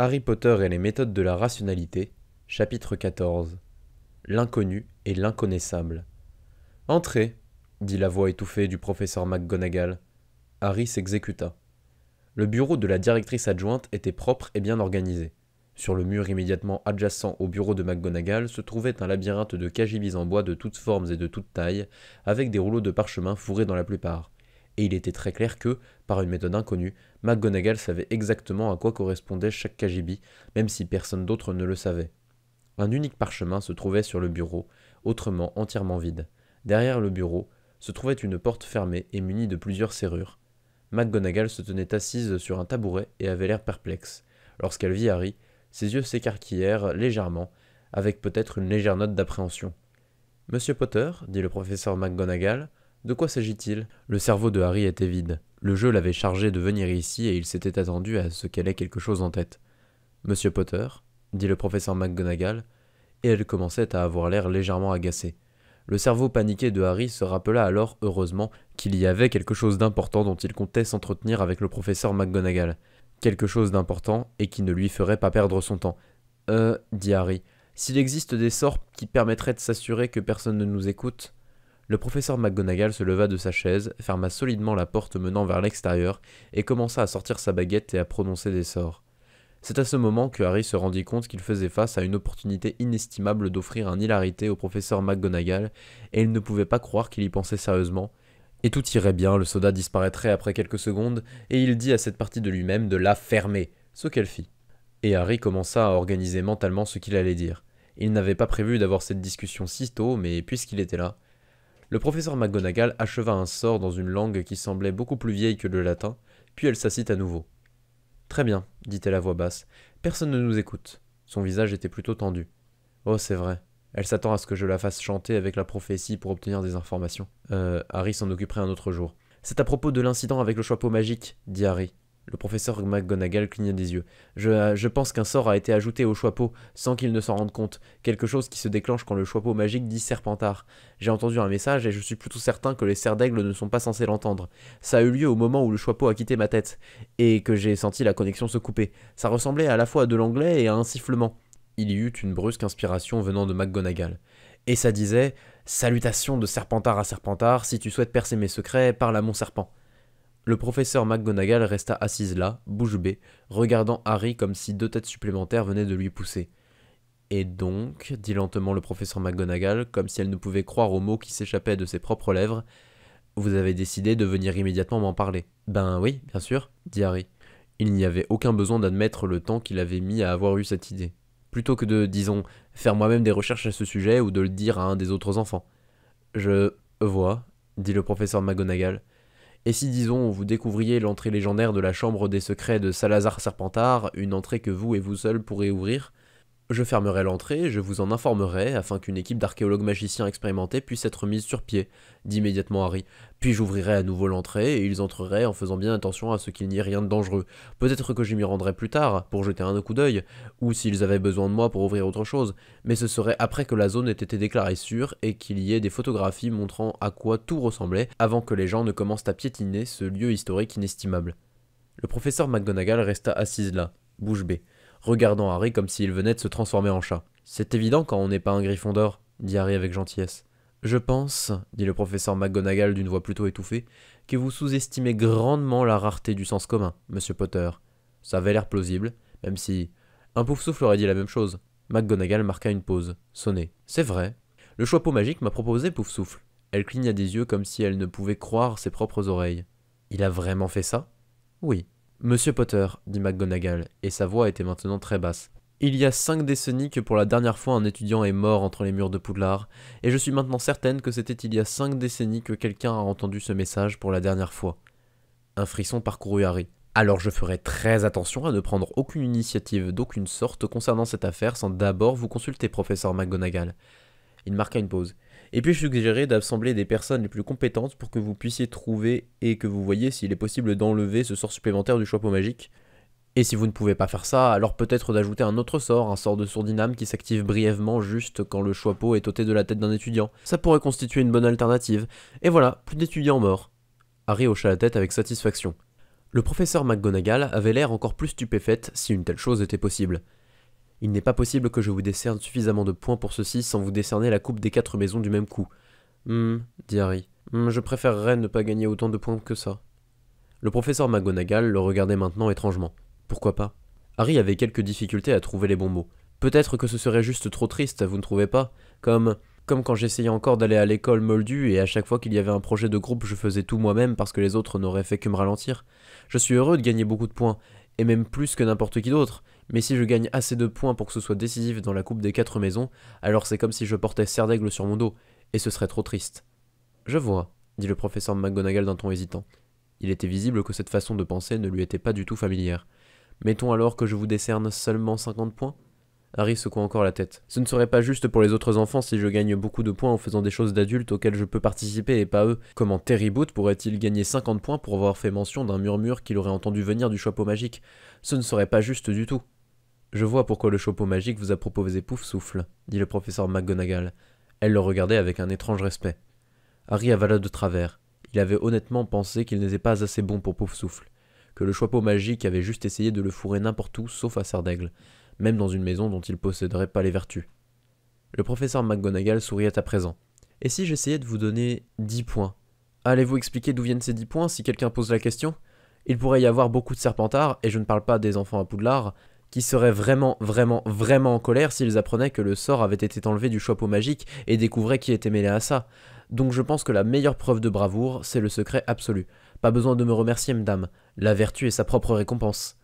Harry Potter et les méthodes de la rationalité, chapitre 14. L'inconnu et l'inconnaissable. Entrez, dit la voix étouffée du professeur McGonagall. Harry s'exécuta. Le bureau de la directrice adjointe était propre et bien organisé. Sur le mur immédiatement adjacent au bureau de McGonagall se trouvait un labyrinthe de cagibis en bois de toutes formes et de toutes tailles, avec des rouleaux de parchemin fourrés dans la plupart. Et il était très clair que, par une méthode inconnue, McGonagall savait exactement à quoi correspondait chaque cagibi, même si personne d'autre ne le savait. Un unique parchemin se trouvait sur le bureau, autrement entièrement vide. Derrière le bureau se trouvait une porte fermée et munie de plusieurs serrures. McGonagall se tenait assise sur un tabouret et avait l'air perplexe. Lorsqu'elle vit Harry, ses yeux s'écarquillèrent légèrement, avec peut-être une légère note d'appréhension. « Monsieur Potter, dit le professeur McGonagall, de quoi s'agit-il » Le cerveau de Harry était vide. Le jeu l'avait chargé de venir ici et il s'était attendu à ce qu'elle ait quelque chose en tête. « Monsieur Potter, dit le professeur McGonagall, et elle commençait à avoir l'air légèrement agacée. Le cerveau paniqué de Harry se rappela alors, heureusement, qu'il y avait quelque chose d'important dont il comptait s'entretenir avec le professeur McGonagall. Quelque chose d'important et qui ne lui ferait pas perdre son temps. Dit Harry, s'il existe des sorts qui permettraient de s'assurer que personne ne nous écoute. Le professeur McGonagall se leva de sa chaise, ferma solidement la porte menant vers l'extérieur et commença à sortir sa baguette et à prononcer des sorts. C'est à ce moment que Harry se rendit compte qu'il faisait face à une opportunité inestimable d'offrir un hilarité au professeur McGonagall, et il ne pouvait pas croire qu'il y pensait sérieusement. Et tout irait bien, le soda disparaîtrait après quelques secondes, et il dit à cette partie de lui-même de la fermer, ce qu'elle fit. Et Harry commença à organiser mentalement ce qu'il allait dire. Il n'avait pas prévu d'avoir cette discussion si tôt, mais puisqu'il était là... Le professeur McGonagall acheva un sort dans une langue qui semblait beaucoup plus vieille que le latin, puis elle s'assit à nouveau. Très bien, dit-elle à voix basse. Personne ne nous écoute. Son visage était plutôt tendu. Oh, c'est vrai. Elle s'attend à ce que je la fasse chanter avec la prophétie pour obtenir des informations. Harry s'en occuperait un autre jour. C'est à propos de l'incident avec le chapeau magique, dit Harry. Le professeur McGonagall cligna des yeux. Je pense qu'un sort a été ajouté au chapeau, sans qu'il ne s'en rende compte. Quelque chose qui se déclenche quand le chapeau magique dit Serpentard. J'ai entendu un message et je suis plutôt certain que les serres d'aigle ne sont pas censés l'entendre. Ça a eu lieu au moment où le chapeau a quitté ma tête, et que j'ai senti la connexion se couper. Ça ressemblait à la fois à de l'anglais et à un sifflement. Il y eut une brusque inspiration venant de McGonagall. Et ça disait « Salutations de Serpentard à Serpentard, si tu souhaites percer mes secrets, parle à mon serpent ». Le professeur McGonagall resta assise là, bouche bée, regardant Harry comme si 2 têtes supplémentaires venaient de lui pousser. « Et donc, dit lentement le professeur McGonagall, comme si elle ne pouvait croire aux mots qui s'échappaient de ses propres lèvres, « vous avez décidé de venir immédiatement m'en parler. »« Ben oui, bien sûr, dit Harry. Il n'y avait aucun besoin d'admettre le temps qu'il avait mis à avoir eu cette idée. Plutôt que de, disons, faire moi-même des recherches à ce sujet ou de le dire à un des autres enfants. « Je vois, dit le professeur McGonagall. Et si, disons, vous découvriez l'entrée légendaire de la chambre des secrets de Salazar Serpentard, une entrée que vous et vous seul pourrez ouvrir, je fermerai l'entrée, je vous en informerai, afin qu'une équipe d'archéologues magiciens expérimentés puisse être mise sur pied, dit immédiatement Harry. Puis j'ouvrirai à nouveau l'entrée, et ils entreraient en faisant bien attention à ce qu'il n'y ait rien de dangereux. Peut-être que je m'y rendrai plus tard, pour jeter un coup d'œil, ou s'ils avaient besoin de moi pour ouvrir autre chose, mais ce serait après que la zone ait été déclarée sûre, et qu'il y ait des photographies montrant à quoi tout ressemblait, avant que les gens ne commencent à piétiner ce lieu historique inestimable. Le professeur McGonagall resta assise là, bouche bée, regardant Harry comme s'il venait de se transformer en chat. « C'est évident quand on n'est pas un Gryffondor, » dit Harry avec gentillesse. « Je pense, » dit le professeur McGonagall d'une voix plutôt étouffée, « que vous sous-estimez grandement la rareté du sens commun, monsieur Potter. Ça avait l'air plausible, même si... Un Poufsouffle aurait dit la même chose. » McGonagall marqua une pause, sonnait. « C'est vrai. Le chapeau magique m'a proposé Poufsouffle. » Elle cligna des yeux comme si elle ne pouvait croire ses propres oreilles. « Il a vraiment fait ça ?»« Oui. » « Monsieur Potter, dit McGonagall, et sa voix était maintenant très basse. Il y a 5 décennies que pour la dernière fois un étudiant est mort entre les murs de Poudlard, et je suis maintenant certaine que c'était il y a 5 décennies que quelqu'un a entendu ce message pour la dernière fois. Un frisson parcourut Harry. Alors je ferai très attention à ne prendre aucune initiative d'aucune sorte concernant cette affaire sans d'abord vous consulter, professeur McGonagall. Il marqua une pause. Et puis je suggérerai d'assembler des personnes les plus compétentes pour que vous puissiez trouver et que vous voyez s'il est possible d'enlever ce sort supplémentaire du chapeau magique. Et si vous ne pouvez pas faire ça, alors peut-être d'ajouter un autre sort, un sort de sourdiname qui s'active brièvement juste quand le chapeau est ôté de la tête d'un étudiant. Ça pourrait constituer une bonne alternative. Et voilà, plus d'étudiants morts. Harry hocha la tête avec satisfaction. Le professeur McGonagall avait l'air encore plus stupéfaite si une telle chose était possible. Il n'est pas possible que je vous décerne suffisamment de points pour ceci sans vous décerner la coupe des 4 maisons du même coup. Dit Harry. Je préférerais ne pas gagner autant de points que ça. Le professeur McGonagall le regardait maintenant étrangement. Pourquoi pas? Harry avait quelques difficultés à trouver les bons mots. Peut-être que ce serait juste trop triste, vous ne trouvez pas? Comme quand j'essayais encore d'aller à l'école moldue et à chaque fois qu'il y avait un projet de groupe je faisais tout moi-même parce que les autres n'auraient fait que me ralentir. Je suis heureux de gagner beaucoup de points, et même plus que n'importe qui d'autre, mais si je gagne assez de points pour que ce soit décisif dans la coupe des 4 maisons, alors c'est comme si je portais serre d'aigle sur mon dos, et ce serait trop triste. Je vois, dit le professeur McGonagall d'un ton hésitant. Il était visible que cette façon de penser ne lui était pas du tout familière. Mettons alors que je vous décerne seulement 50 points? Harry secoua encore la tête. Ce ne serait pas juste pour les autres enfants si je gagne beaucoup de points en faisant des choses d'adultes auxquelles je peux participer et pas eux. Comment Terry Boot pourrait-il gagner 50 points pour avoir fait mention d'un murmure qu'il aurait entendu venir du chapeau magique? Ce ne serait pas juste du tout. Je vois pourquoi le chapeau magique vous a proposé Poufsouffle, dit le professeur McGonagall. Elle le regardait avec un étrange respect. Harry avala de travers. Il avait honnêtement pensé qu'il n'était pas assez bon pour Poufsouffle, que le chapeau magique avait juste essayé de le fourrer n'importe où sauf à Serre d'Aigle, même dans une maison dont il posséderait pas les vertus. Le professeur McGonagall souriait à présent. Et si j'essayais de vous donner 10 points? Allez-vous expliquer d'où viennent ces 10 points si quelqu'un pose la question? Il pourrait y avoir beaucoup de Serpentards, et je ne parle pas des enfants à Poudlard, qui seraient vraiment en colère s'ils apprenaient que le sort avait été enlevé du chapeau magique et découvraient qui était mêlé à ça. Donc je pense que la meilleure preuve de bravoure, c'est le secret absolu. Pas besoin de me remercier, madame. La vertu est sa propre récompense.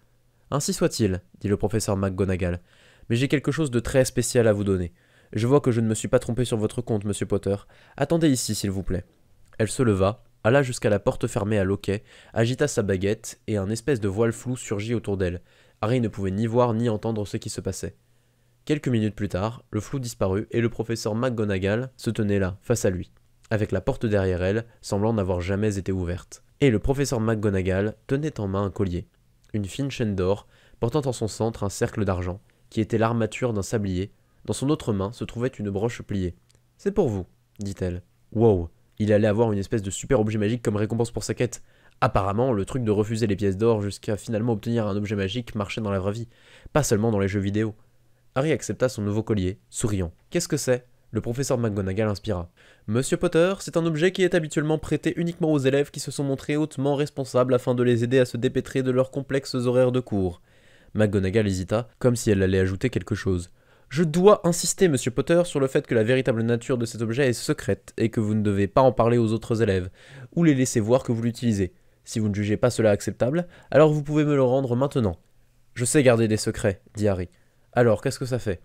Ainsi soit-il, dit le professeur McGonagall. Mais j'ai quelque chose de très spécial à vous donner. Je vois que je ne me suis pas trompé sur votre compte, monsieur Potter. Attendez ici, s'il vous plaît. Elle se leva, alla jusqu'à la porte fermée à loquet, agita sa baguette, et un espèce de voile flou surgit autour d'elle. Harry ne pouvait ni voir ni entendre ce qui se passait. Quelques minutes plus tard, le flou disparut, et le professeur McGonagall se tenait là, face à lui, avec la porte derrière elle, semblant n'avoir jamais été ouverte. Et le professeur McGonagall tenait en main un collier, une fine chaîne d'or, portant en son centre un cercle d'argent, qui était l'armature d'un sablier. Dans son autre main se trouvait une broche pliée. « C'est pour vous, dit-elle. »« Wow, il allait avoir une espèce de super objet magique comme récompense pour sa quête. Apparemment, le truc de refuser les pièces d'or jusqu'à finalement obtenir un objet magique marchait dans la vraie vie, pas seulement dans les jeux vidéo. » Harry accepta son nouveau collier, souriant. « Qu'est-ce que c'est ?» Le professeur McGonagall inspira. « Monsieur Potter, c'est un objet qui est habituellement prêté uniquement aux élèves qui se sont montrés hautement responsables afin de les aider à se dépêtrer de leurs complexes horaires de cours. » McGonagall hésita, comme si elle allait ajouter quelque chose. « Je dois insister, monsieur Potter, sur le fait que la véritable nature de cet objet est secrète et que vous ne devez pas en parler aux autres élèves, ou les laisser voir que vous l'utilisez. Si vous ne jugez pas cela acceptable, alors vous pouvez me le rendre maintenant. »« Je sais garder des secrets, » dit Harry. « Alors, qu'est-ce que ça fait ? »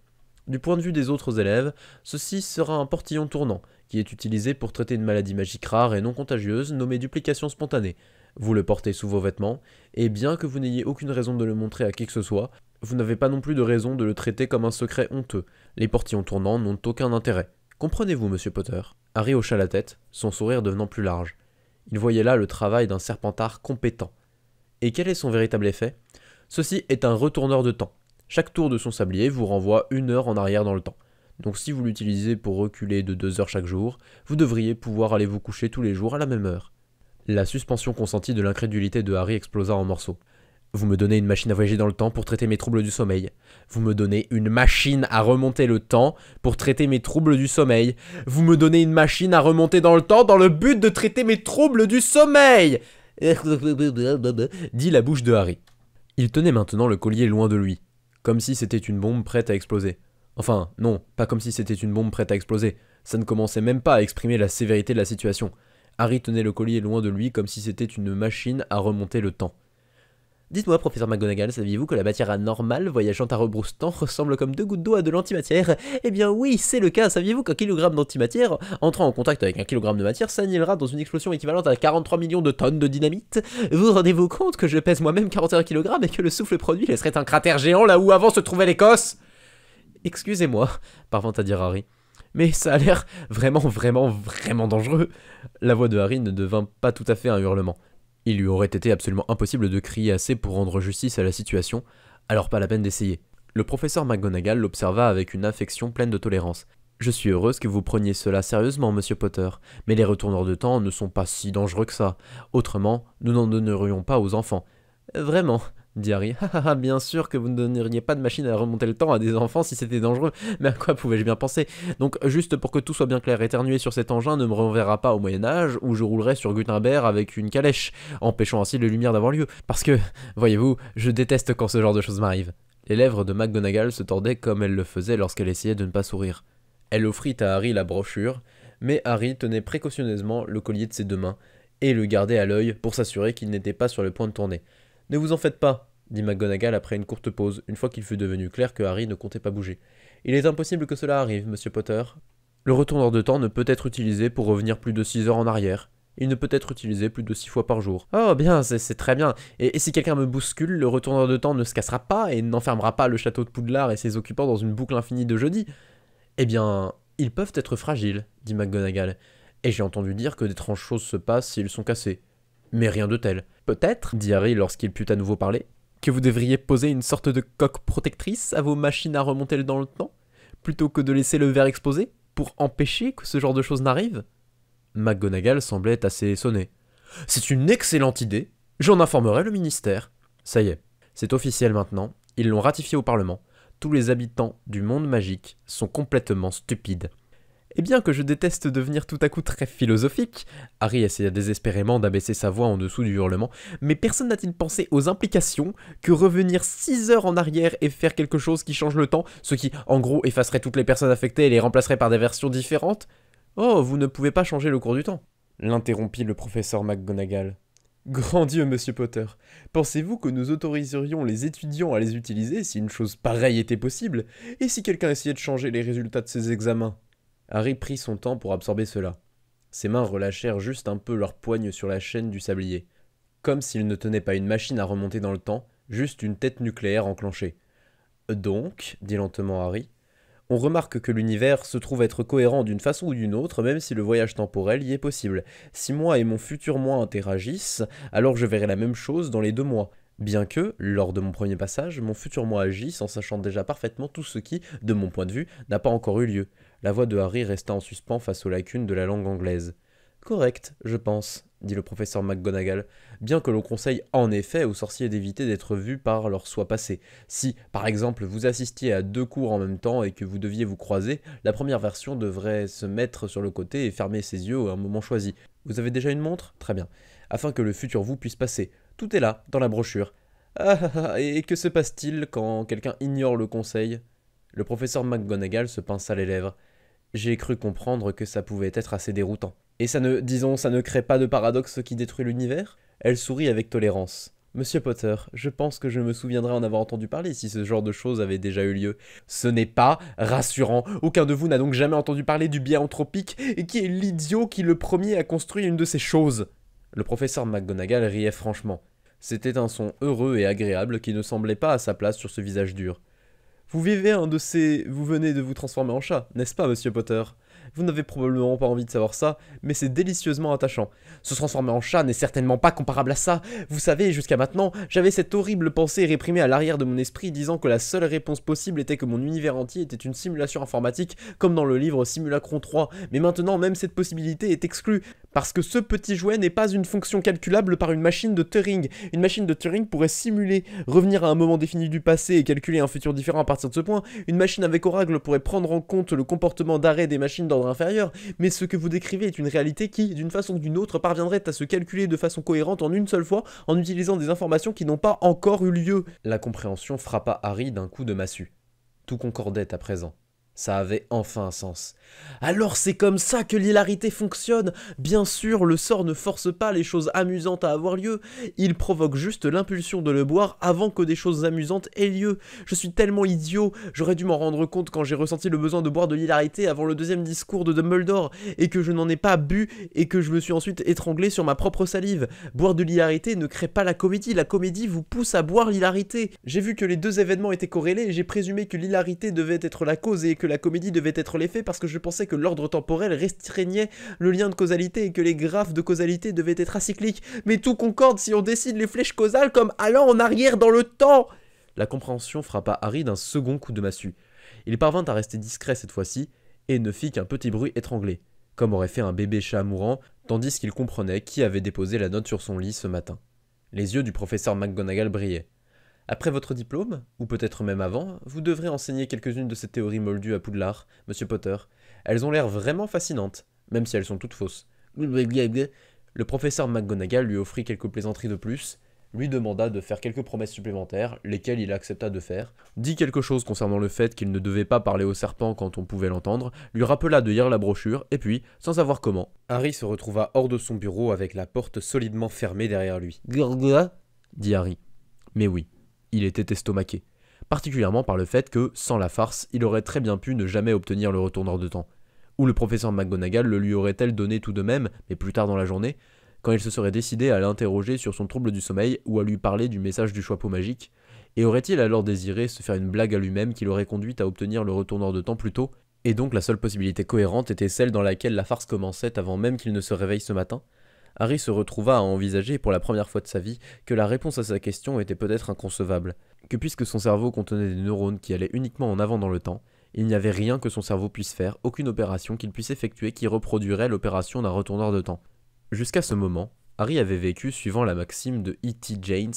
Du point de vue des autres élèves, ceci sera un portillon tournant, qui est utilisé pour traiter une maladie magique rare et non contagieuse nommée duplication spontanée. Vous le portez sous vos vêtements, et bien que vous n'ayez aucune raison de le montrer à qui que ce soit, vous n'avez pas non plus de raison de le traiter comme un secret honteux. Les portillons tournants n'ont aucun intérêt. Comprenez-vous, monsieur Potter ? Harry hocha la tête, son sourire devenant plus large. Il voyait là le travail d'un Serpentard compétent. Et quel est son véritable effet ? Ceci est un retourneur de temps. Chaque tour de son sablier vous renvoie 1 heure en arrière dans le temps. Donc si vous l'utilisez pour reculer de 2 heures chaque jour, vous devriez pouvoir aller vous coucher tous les jours à la même heure. La suspension consentie de l'incrédulité de Harry explosa en morceaux. Vous me donnez une machine à voyager dans le temps pour traiter mes troubles du sommeil. Vous me donnez une machine à remonter le temps pour traiter mes troubles du sommeil. Vous me donnez une machine à remonter dans le temps dans le but de traiter mes troubles du sommeil, dit la bouche de Harry. Il tenait maintenant le collier loin de lui, comme si c'était une bombe prête à exploser. Enfin, non, pas comme si c'était une bombe prête à exploser. Ça ne commençait même pas à exprimer la sévérité de la situation. Harry tenait le collier loin de lui comme si c'était une machine à remonter le temps. Dites-moi, professeur McGonagall, saviez-vous que la matière anormale voyageant à rebrousse-temps ressemble comme 2 gouttes d'eau à de l'antimatière? Eh bien oui, c'est le cas. Saviez-vous qu'un kilogramme d'antimatière, entrant en contact avec un kilogramme de matière, s'annihilera dans une explosion équivalente à 43 millions de tonnes de dynamite? Vous rendez-vous compte que je pèse moi-même 41 kg et que le souffle produit laisserait un cratère géant là où avant se trouvait l'Écosse? Excusez-moi, parvint à dire Harry. Mais ça a l'air vraiment dangereux. La voix de Harry ne devint pas tout à fait un hurlement. Il lui aurait été absolument impossible de crier assez pour rendre justice à la situation, alors pas la peine d'essayer. Le professeur McGonagall l'observa avec une affection pleine de tolérance. Je suis heureuse que vous preniez cela sérieusement, monsieur Potter, mais les retourneurs de temps ne sont pas si dangereux que ça. Autrement, nous n'en donnerions pas aux enfants. Vraiment, dit Harry. Ah, bien sûr que vous ne donneriez pas de machine à remonter le temps à des enfants si c'était dangereux, mais à quoi pouvais-je bien penser? Donc, juste pour que tout soit bien clair, éternuer sur cet engin ne me renverra pas au Moyen-Âge, où je roulerai sur Gutenberg avec une calèche, empêchant ainsi les lumières d'avoir lieu. Parce que, voyez-vous, je déteste quand ce genre de choses m'arrive. Les lèvres de McGonagall se tordaient comme elle le faisait lorsqu'elle essayait de ne pas sourire. Elle offrit à Harry la brochure, mais Harry tenait précautionneusement le collier de ses deux mains et le gardait à l'œil pour s'assurer qu'il n'était pas sur le point de tourner. « Ne vous en faites pas, » dit McGonagall après une courte pause, une fois qu'il fut devenu clair que Harry ne comptait pas bouger. « Il est impossible que cela arrive, monsieur Potter. Le retourneur de temps ne peut être utilisé pour revenir plus de 6 heures en arrière. Il ne peut être utilisé plus de 6 fois par jour. »« Oh bien, c'est très bien. Et si quelqu'un me bouscule, le retourneur de temps ne se cassera pas et n'enfermera pas le château de Poudlard et ses occupants dans une boucle infinie de jeudi. » « Eh bien, ils peuvent être fragiles, dit McGonagall, et j'ai entendu dire que d'étranges choses se passent s'ils sont cassés. Mais rien de tel. Peut-être, dit Harry lorsqu'il put à nouveau parler, que vous devriez poser une sorte de coque protectrice à vos machines à remonter dans le temps, plutôt que de laisser le verre exposé, pour empêcher que ce genre de choses n'arrive. McGonagall semblait assez sonnée. C'est une excellente idée, j'en informerai le ministère. Ça y est, c'est officiel maintenant, ils l'ont ratifié au Parlement. Tous les habitants du monde magique sont complètement stupides. Et bien que je déteste devenir tout à coup très philosophique, Harry essaya désespérément d'abaisser sa voix en dessous du hurlement, mais personne n'a-t-il pensé aux implications que revenir 6 heures en arrière et faire quelque chose qui change le temps, ce qui, en gros, effacerait toutes les personnes affectées et les remplacerait par des versions différentes? Oh, vous ne pouvez pas changer le cours du temps, l'interrompit le professeur McGonagall. Grand Dieu, monsieur Potter, pensez-vous que nous autoriserions les étudiants à les utiliser si une chose pareille était possible, et si quelqu'un essayait de changer les résultats de ses examens? Harry prit son temps pour absorber cela. Ses mains relâchèrent juste un peu leurs poignes sur la chaîne du sablier, comme s'il ne tenait pas une machine à remonter dans le temps, juste une tête nucléaire enclenchée. Donc, dit lentement Harry, on remarque que l'univers se trouve être cohérent d'une façon ou d'une autre, même si le voyage temporel y est possible. Si moi et mon futur moi interagissent, alors je verrai la même chose dans les 2 mois. Bien que, lors de mon premier passage, mon futur moi agisse en sachant déjà parfaitement tout ce qui, de mon point de vue, n'a pas encore eu lieu. La voix de Harry resta en suspens face aux lacunes de la langue anglaise. Correct, je pense, dit le professeur McGonagall, bien que l'on conseille en effet aux sorciers d'éviter d'être vus par leur soi passé. Si, par exemple, vous assistiez à 2 cours en même temps et que vous deviez vous croiser, la première version devrait se mettre sur le côté et fermer ses yeux à un moment choisi. Vous avez déjà une montre? Très bien. Afin que le futur vous puisse passer. Tout est là, dans la brochure. Et que se passe-t-il quand quelqu'un ignore le conseil? Le professeur McGonagall se pinça les lèvres. J'ai cru comprendre que ça pouvait être assez déroutant. Et ça ne crée pas de paradoxe qui détruit l'univers? Elle sourit avec tolérance. Monsieur Potter, je pense que je me souviendrai en avoir entendu parler si ce genre de choses avait déjà eu lieu. Ce n'est pas rassurant. Aucun de vous n'a donc jamais entendu parler du biais anthropique, et qui est l'idiot qui le premier a construit une de ces choses? Le professeur McGonagall riait franchement. C'était un son heureux et agréable qui ne semblait pas à sa place sur ce visage dur. Vous vivez un de ces... Vous venez de vous transformer en chat, n'est-ce pas, monsieur Potter? Vous n'avez probablement pas envie de savoir ça, mais c'est délicieusement attachant. Se transformer en chat n'est certainement pas comparable à ça. Vous savez, jusqu'à maintenant, j'avais cette horrible pensée réprimée à l'arrière de mon esprit disant que la seule réponse possible était que mon univers entier était une simulation informatique, comme dans le livre Simulacron 3. Mais maintenant, même cette possibilité est exclue, parce que ce petit jouet n'est pas une fonction calculable par une machine de Turing. Une machine de Turing pourrait simuler, revenir à un moment défini du passé et calculer un futur différent à partir de ce point. Une machine avec Oracle pourrait prendre en compte le comportement d'arrêt des machines d'ordre inférieur, mais ce que vous décrivez est une réalité qui, d'une façon ou d'une autre, parviendrait à se calculer de façon cohérente en une seule fois en utilisant des informations qui n'ont pas encore eu lieu. La compréhension frappa Harry d'un coup de massue. Tout concordait à présent. Ça avait enfin un sens. Alors c'est comme ça que l'hilarité fonctionne. Bien sûr, le sort ne force pas les choses amusantes à avoir lieu. Il provoque juste l'impulsion de le boire avant que des choses amusantes aient lieu. Je suis tellement idiot. J'aurais dû m'en rendre compte quand j'ai ressenti le besoin de boire de l'hilarité avant le 2e discours de Dumbledore, et que je n'en ai pas bu, et que je me suis ensuite étranglé sur ma propre salive. Boire de l'hilarité ne crée pas la comédie vous pousse à boire l'hilarité. J'ai vu que les 2 événements étaient corrélés, et j'ai présumé que l'hilarité devait être la cause et que la comédie devait être l'effet, parce que je pensais que l'ordre temporel restreignait le lien de causalité et que les graphes de causalité devaient être acycliques. Mais tout concorde si on décide les flèches causales comme allant en arrière dans le temps. La compréhension frappa Harry d'un second coup de massue. Il parvint à rester discret cette fois-ci, et ne fit qu'un petit bruit étranglé, comme aurait fait un bébé chat mourant, tandis qu'il comprenait qui avait déposé la note sur son lit ce matin. Les yeux du professeur McGonagall brillaient. Après votre diplôme, ou peut-être même avant, vous devrez enseigner quelques-unes de ces théories moldues à Poudlard, Monsieur Potter. Elles ont l'air vraiment fascinantes, même si elles sont toutes fausses. Le professeur McGonagall lui offrit quelques plaisanteries de plus, lui demanda de faire quelques promesses supplémentaires, lesquelles il accepta de faire, dit quelque chose concernant le fait qu'il ne devait pas parler au serpent quand on pouvait l'entendre, lui rappela de lire la brochure, et puis, sans savoir comment, Harry se retrouva hors de son bureau avec la porte solidement fermée derrière lui. Dit Harry. Mais oui, il était estomaqué, particulièrement par le fait que, sans la farce, il aurait très bien pu ne jamais obtenir le retourneur de temps. Ou le professeur McGonagall le lui aurait-elle donné tout de même, mais plus tard dans la journée, quand il se serait décidé à l'interroger sur son trouble du sommeil ou à lui parler du message du chapeau magique, et aurait-il alors désiré se faire une blague à lui-même qui l'aurait conduit à obtenir le retourneur de temps plus tôt, et donc la seule possibilité cohérente était celle dans laquelle la farce commençait avant même qu'il ne se réveille ce matin? Harry se retrouva à envisager pour la première fois de sa vie que la réponse à sa question était peut-être inconcevable, que puisque son cerveau contenait des neurones qui allaient uniquement en avant dans le temps, il n'y avait rien que son cerveau puisse faire, aucune opération qu'il puisse effectuer qui reproduirait l'opération d'un retourneur de temps. Jusqu'à ce moment, Harry avait vécu suivant la maxime de E.T. James,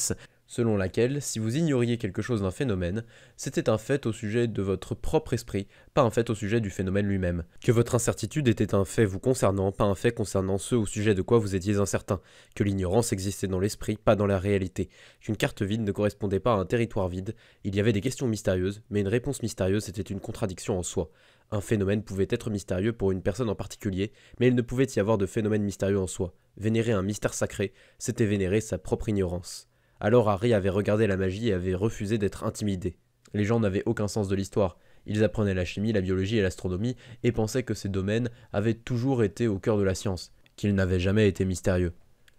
selon laquelle, si vous ignoriez quelque chose d'un phénomène, c'était un fait au sujet de votre propre esprit, pas un fait au sujet du phénomène lui-même. Que votre incertitude était un fait vous concernant, pas un fait concernant ceux au sujet de quoi vous étiez incertain. Que l'ignorance existait dans l'esprit, pas dans la réalité. Qu'une carte vide ne correspondait pas à un territoire vide. Il y avait des questions mystérieuses, mais une réponse mystérieuse était une contradiction en soi. Un phénomène pouvait être mystérieux pour une personne en particulier, mais il ne pouvait y avoir de phénomène mystérieux en soi. Vénérer un mystère sacré, c'était vénérer sa propre ignorance. Alors Harry avait regardé la magie et avait refusé d'être intimidé. Les gens n'avaient aucun sens de l'histoire. Ils apprenaient la chimie, la biologie et l'astronomie et pensaient que ces domaines avaient toujours été au cœur de la science, qu'ils n'avaient jamais été mystérieux.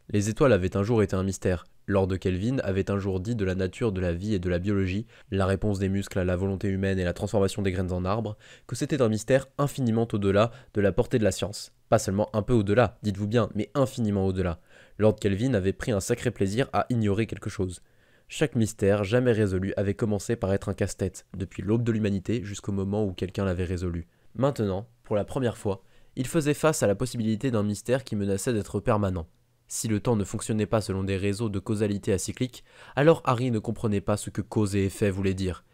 Les étoiles avaient un jour été un mystère. Lord Kelvin avait un jour dit de la nature de la vie et de la biologie, la réponse des muscles à la volonté humaine et la transformation des graines en arbres, que c'était un mystère infiniment au-delà de la portée de la science. Pas seulement un peu au-delà, dites-vous bien, mais infiniment au-delà. Lord Kelvin avait pris un sacré plaisir à ignorer quelque chose. Chaque mystère, jamais résolu, avait commencé par être un casse-tête, depuis l'aube de l'humanité jusqu'au moment où quelqu'un l'avait résolu. Maintenant, pour la première fois, il faisait face à la possibilité d'un mystère qui menaçait d'être permanent. Si le temps ne fonctionnait pas selon des réseaux de causalité acyclique, alors Harry ne comprenait pas ce que cause et effet voulaient dire.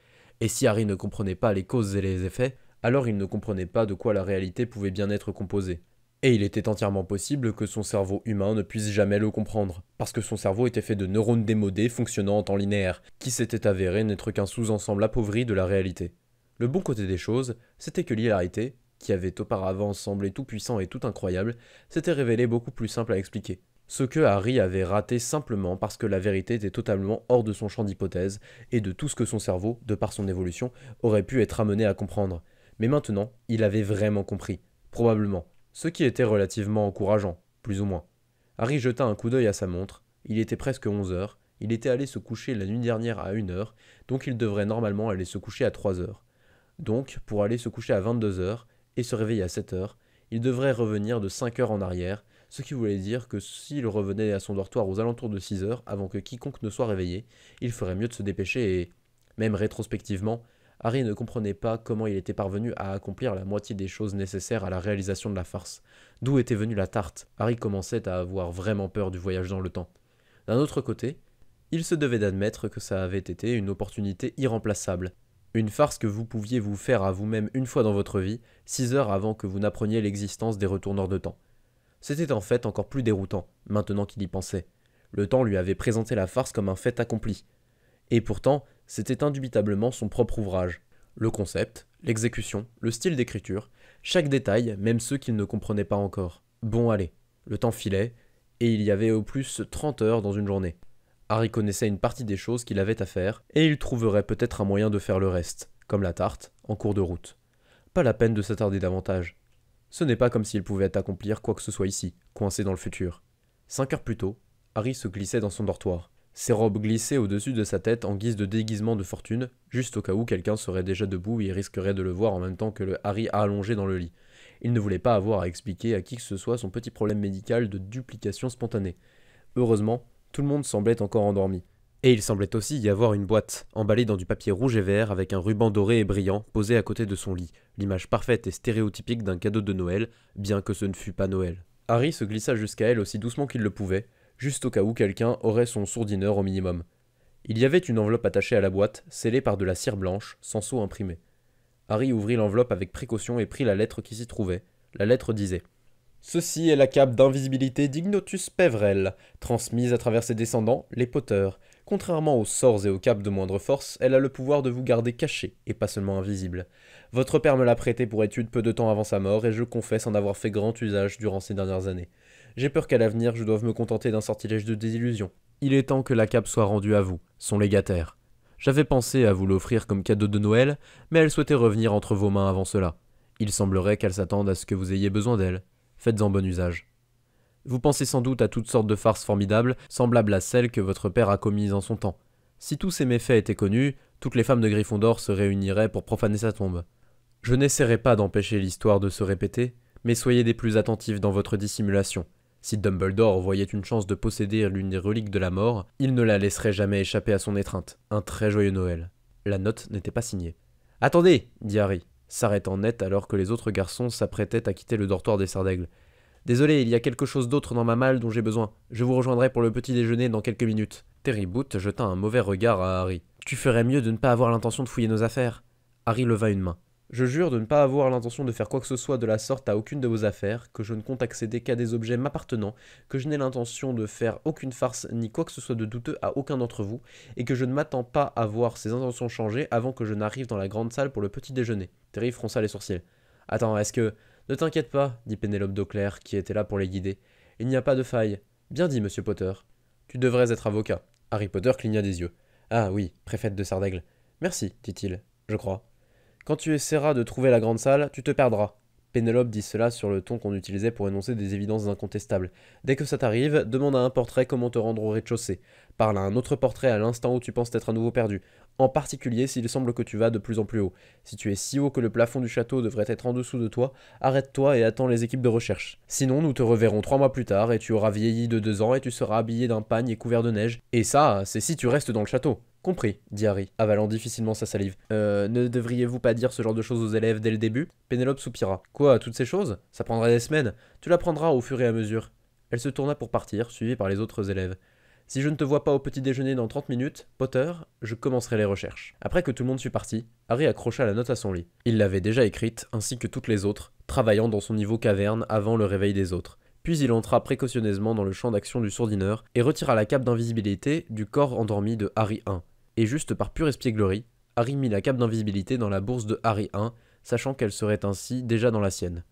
Et si Harry ne comprenait pas les causes et les effets, alors il ne comprenait pas de quoi la réalité pouvait bien être composée. Et il était entièrement possible que son cerveau humain ne puisse jamais le comprendre, parce que son cerveau était fait de neurones démodés fonctionnant en temps linéaire, qui s'était avéré n'être qu'un sous-ensemble appauvri de la réalité. Le bon côté des choses, c'était que l'hilarité, qui avait auparavant semblé tout puissant et tout incroyable, s'était révélée beaucoup plus simple à expliquer. Ce que Harry avait raté simplement parce que la vérité était totalement hors de son champ d'hypothèse et de tout ce que son cerveau, de par son évolution, aurait pu être amené à comprendre. Mais maintenant, il avait vraiment compris, probablement, ce qui était relativement encourageant, plus ou moins. Harry jeta un coup d'œil à sa montre, il était presque 11 heures, il était allé se coucher la nuit dernière à 1 heure, donc il devrait normalement aller se coucher à 3 heures. Donc, pour aller se coucher à 22 heures et se réveiller à 7 heures, il devrait revenir de 5 heures en arrière, ce qui voulait dire que s'il revenait à son dortoir aux alentours de 6 heures, avant que quiconque ne soit réveillé, il ferait mieux de se dépêcher et, même rétrospectivement, Harry ne comprenait pas comment il était parvenu à accomplir la moitié des choses nécessaires à la réalisation de la farce. D'où était venue la tarte? Harry commençait à avoir vraiment peur du voyage dans le temps. D'un autre côté, il se devait d'admettre que ça avait été une opportunité irremplaçable. Une farce que vous pouviez vous faire à vous-même une fois dans votre vie, 6 heures avant que vous n'appreniez l'existence des retourneurs de temps. C'était en fait encore plus déroutant, maintenant qu'il y pensait. Le temps lui avait présenté la farce comme un fait accompli. Et pourtant, c'était indubitablement son propre ouvrage. Le concept, l'exécution, le style d'écriture, chaque détail, même ceux qu'il ne comprenait pas encore. Bon allez, le temps filait, et il y avait au plus 30 heures dans une journée. Harry connaissait une partie des choses qu'il avait à faire, et il trouverait peut-être un moyen de faire le reste, comme la tarte, en cours de route. Pas la peine de s'attarder davantage. Ce n'est pas comme s'il pouvait accomplir quoi que ce soit ici, coincé dans le futur. 5 heures plus tôt, Harry se glissait dans son dortoir. Ses robes glissaient au-dessus de sa tête en guise de déguisement de fortune, juste au cas où quelqu'un serait déjà debout et risquerait de le voir en même temps que le Harry allongé dans le lit. Il ne voulait pas avoir à expliquer à qui que ce soit son petit problème médical de duplication spontanée. Heureusement, tout le monde semblait encore endormi. Et il semblait aussi y avoir une boîte, emballée dans du papier rouge et vert avec un ruban doré et brillant, posé à côté de son lit, l'image parfaite et stéréotypique d'un cadeau de Noël, bien que ce ne fût pas Noël. Harry se glissa jusqu'à elle aussi doucement qu'il le pouvait, juste au cas où quelqu'un aurait son sourdineur au minimum. Il y avait une enveloppe attachée à la boîte, scellée par de la cire blanche, sans sceau imprimé. Harry ouvrit l'enveloppe avec précaution et prit la lettre qui s'y trouvait. La lettre disait « Ceci est la cape d'invisibilité d'Ignotus Peverell, transmise à travers ses descendants, les Potter. Contrairement aux sorts et aux capes de moindre force, elle a le pouvoir de vous garder caché, et pas seulement invisible. Votre père me l'a prêté pour étude peu de temps avant sa mort, et je confesse en avoir fait grand usage durant ces dernières années. J'ai peur qu'à l'avenir je doive me contenter d'un sortilège de désillusion. Il est temps que la cape soit rendue à vous, son légataire. J'avais pensé à vous l'offrir comme cadeau de Noël, mais elle souhaitait revenir entre vos mains avant cela. Il semblerait qu'elle s'attende à ce que vous ayez besoin d'elle. Faites-en bon usage. Vous pensez sans doute à toutes sortes de farces formidables, semblables à celles que votre père a commises en son temps. Si tous ces méfaits étaient connus, toutes les femmes de Gryffondor se réuniraient pour profaner sa tombe. Je n'essaierai pas d'empêcher l'histoire de se répéter, mais soyez des plus attentifs dans votre dissimulation. Si Dumbledore voyait une chance de posséder l'une des reliques de la mort, il ne la laisserait jamais échapper à son étreinte. Un très joyeux Noël. La note n'était pas signée. « Attendez !» dit Harry, s'arrêtant net alors que les autres garçons s'apprêtaient à quitter le dortoir des Serres d'Aigle. « Désolé, il y a quelque chose d'autre dans ma malle dont j'ai besoin. Je vous rejoindrai pour le petit déjeuner dans quelques minutes. » Terry Boot jeta un mauvais regard à Harry. « Tu ferais mieux de ne pas avoir l'intention de fouiller nos affaires. » Harry leva une main. « Je jure de ne pas avoir l'intention de faire quoi que ce soit de la sorte à aucune de vos affaires, que je ne compte accéder qu'à des objets m'appartenant, que je n'ai l'intention de faire aucune farce ni quoi que ce soit de douteux à aucun d'entre vous, et que je ne m'attends pas à voir ces intentions changer avant que je n'arrive dans la grande salle pour le petit déjeuner. » Terry fronça les sourcils. « Attends, est-ce que... » « Ne t'inquiète pas, dit Pénélope Dauclair, qui était là pour les guider. Il n'y a pas de faille. Bien dit, monsieur Potter. Tu devrais être avocat. Harry Potter cligna des yeux. Ah oui, préfète de Sardaigle. Merci, dit-il, je crois. Quand tu essaieras de trouver la grande salle, tu te perdras. Pénélope dit cela sur le ton qu'on utilisait pour énoncer des évidences incontestables. Dès que ça t'arrive, demande à un portrait comment te rendre au rez-de-chaussée. Parle à un autre portrait à l'instant où tu penses être à nouveau perdu. En particulier s'il semble que tu vas de plus en plus haut. Si tu es si haut que le plafond du château devrait être en dessous de toi, arrête-toi et attends les équipes de recherche. Sinon, nous te reverrons 3 mois plus tard et tu auras vieilli de 2 ans et tu seras habillé d'un pagne et couvert de neige. Et ça, c'est si tu restes dans le château. Compris, dit Harry, avalant difficilement sa salive. Ne devriez-vous pas dire ce genre de choses aux élèves dès le début ? Pénélope soupira. Quoi, toutes ces choses ? Ça prendrait des semaines. Tu l'apprendras au fur et à mesure. Elle se tourna pour partir, suivie par les autres élèves. Si je ne te vois pas au petit déjeuner dans 30 minutes, Potter, je commencerai les recherches. Après que tout le monde fut parti, Harry accrocha la note à son lit. Il l'avait déjà écrite, ainsi que toutes les autres, travaillant dans son niveau caverne avant le réveil des autres. Puis il entra précautionneusement dans le champ d'action du sourdineur et retira la cape d'invisibilité du corps endormi de Harry 1. Et juste par pure espièglerie, Harry mit la cape d'invisibilité dans la bourse de Harry 1, sachant qu'elle serait ainsi déjà dans la sienne.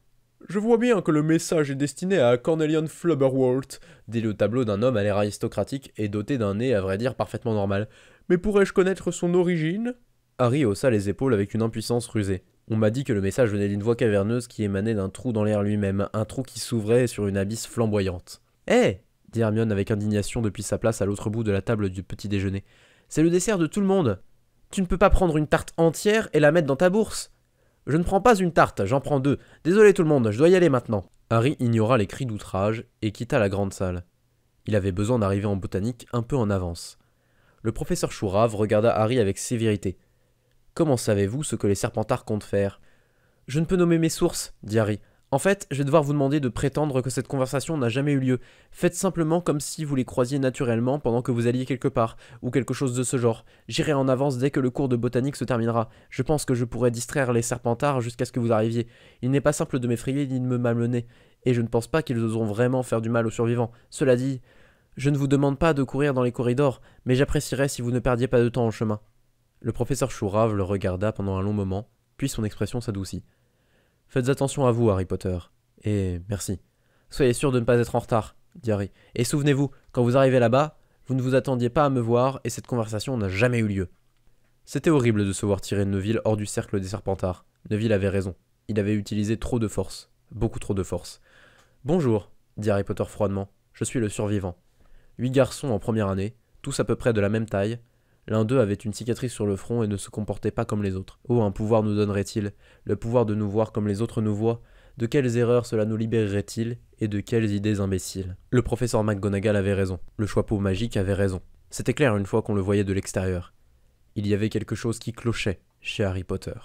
« Je vois bien que le message est destiné à Cornelian Flubberwort, dit le tableau d'un homme à l'air aristocratique et doté d'un nez à vrai dire parfaitement normal. Mais pourrais-je connaître son origine ?» Harry haussa les épaules avec une impuissance rusée. On m'a dit que le message venait d'une voix caverneuse qui émanait d'un trou dans l'air lui-même, un trou qui s'ouvrait sur une abysse flamboyante. « Hé !» dit Hermione avec indignation depuis sa place à l'autre bout de la table du petit déjeuner. « C'est le dessert de tout le monde. Tu ne peux pas prendre une tarte entière et la mettre dans ta bourse. » « Je ne prends pas une tarte, j'en prends 2. Désolé tout le monde, je dois y aller maintenant. » Harry ignora les cris d'outrage et quitta la grande salle. Il avait besoin d'arriver en botanique un peu en avance. Le professeur Chourave regarda Harry avec sévérité. « Comment savez-vous ce que les Serpentards comptent faire ?»« Je ne peux nommer mes sources, dit Harry. En fait, je vais devoir vous demander de prétendre que cette conversation n'a jamais eu lieu. Faites simplement comme si vous les croisiez naturellement pendant que vous alliez quelque part, ou quelque chose de ce genre. J'irai en avance dès que le cours de botanique se terminera. Je pense que je pourrai distraire les Serpentards jusqu'à ce que vous arriviez. Il n'est pas simple de m'effrayer ni de me malmener, et je ne pense pas qu'ils oseront vraiment faire du mal aux survivants. Cela dit, je ne vous demande pas de courir dans les corridors, mais j'apprécierais si vous ne perdiez pas de temps en chemin. » Le professeur Chourave le regarda pendant un long moment, puis son expression s'adoucit. Faites attention à vous, Harry Potter. Et merci. Soyez sûr de ne pas être en retard, dit Harry. Et souvenez-vous, quand vous arrivez là-bas, vous ne vous attendiez pas à me voir et cette conversation n'a jamais eu lieu. C'était horrible de se voir tirer Neville hors du cercle des Serpentards. Neville avait raison. Il avait utilisé trop de force. Beaucoup trop de force. Bonjour, dit Harry Potter froidement. Je suis le survivant. 8 garçons en première année, tous à peu près de la même taille. L'un d'eux avait une cicatrice sur le front et ne se comportait pas comme les autres. Oh, un pouvoir nous donnerait-il? Le pouvoir de nous voir comme les autres nous voient? De quelles erreurs cela nous libérerait-il? Et de quelles idées imbéciles? Le professeur McGonagall avait raison. Le chapeau magique avait raison. C'était clair une fois qu'on le voyait de l'extérieur. Il y avait quelque chose qui clochait chez Harry Potter.